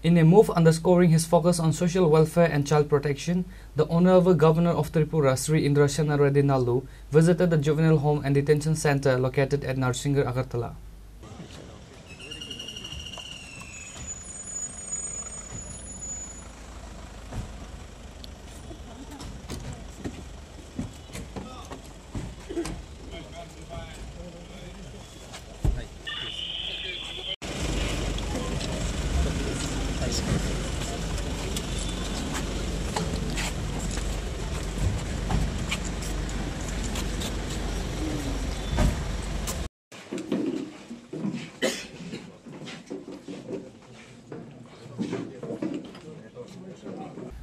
In a move underscoring his focus on social welfare and child protection, the Honorable Governor of Tripura, Sri Indra Sena Reddy Nallu, visited the juvenile home and detention center located at Narsingar, Agartala.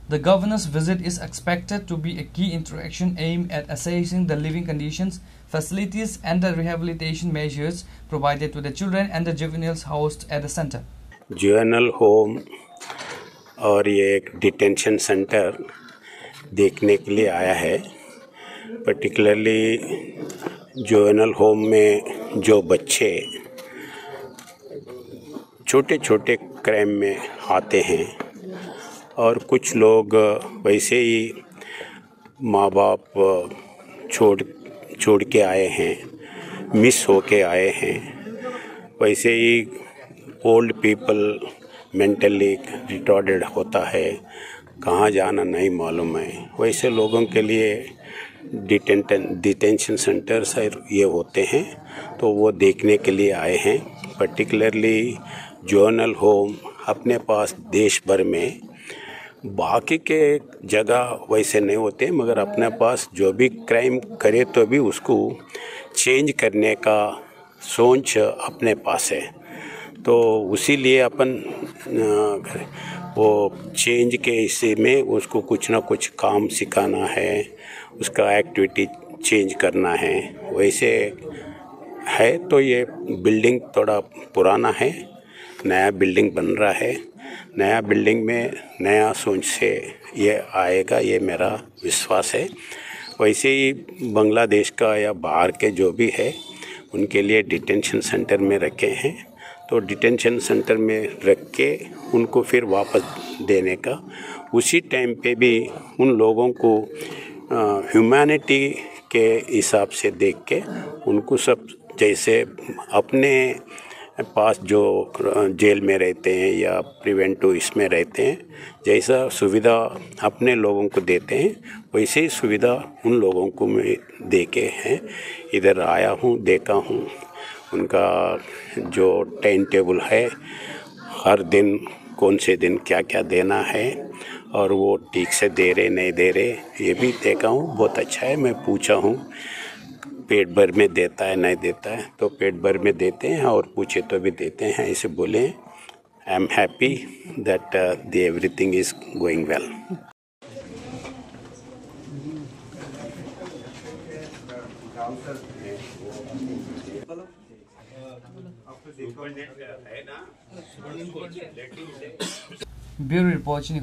The governor's visit is expected to be a key interaction aimed at assessing the living conditions, facilities and the rehabilitation measures provided to the children and the juveniles housed at the center. Juvenile home और ये एक detention centre देखने के लिए आया है। Particularly juvenile home में जो बच्चे छोटे छोटे क्राइम में आते हैं और कुछ लोग वैसे ही माँ बाप छोड़ के आए हैं, मिस होके आए हैं, वैसे ही ओल्ड पीपल मेंटली रिटार्डेड होता है, कहाँ जाना नहीं मालूम है, वैसे लोगों के लिए डिटेंशन सेंटर्स ये होते हैं, तो वो देखने के लिए आए हैं। पर्टिकुलरली जुवेनल होम अपने पास देश भर में बाकी के जगह वैसे नहीं होते, मगर अपने पास जो भी क्राइम करे तो भी उसको चेंज करने का सोच अपने पास है। तो उसी लिए अपन वो चेंज के हिस्से में उसको कुछ ना कुछ काम सिखाना है, उसका एक्टिविटी चेंज करना है, वैसे है। तो ये बिल्डिंग थोड़ा पुराना है, नया बिल्डिंग बन रहा है। नया बिल्डिंग में नया सोच से ये आएगा, ये मेरा विश्वास है। वैसे ही बांग्लादेश का या बाहर के जो भी है उनके लिए डिटेंशन सेंटर में रखे हैं, तो डिटेंशन सेंटर में रख के उनको फिर वापस देने का, उसी टाइम पे भी उन लोगों को ह्यूमैनिटी के हिसाब से देख के उनको सब जैसे अपने पास जो जेल में रहते हैं या प्रिवेंटिव इसमें रहते हैं, जैसा सुविधा अपने लोगों को देते हैं वैसे ही सुविधा उन लोगों को मैं दे के हैं। इधर आया हूँ, देखा हूँ उनका जो टाइम टेबल है, हर दिन कौन से दिन क्या क्या देना है और वो ठीक से दे रहे नहीं दे रहे, ये भी देखा हूँ। बहुत अच्छा है। मैं पूछा हूँ पेट भर में देता है नहीं देता है, तो पेट भर में देते हैं और पूछे तो भी देते हैं, ऐसे बोले। I am happy that the everything is going well. Bureau report नहीं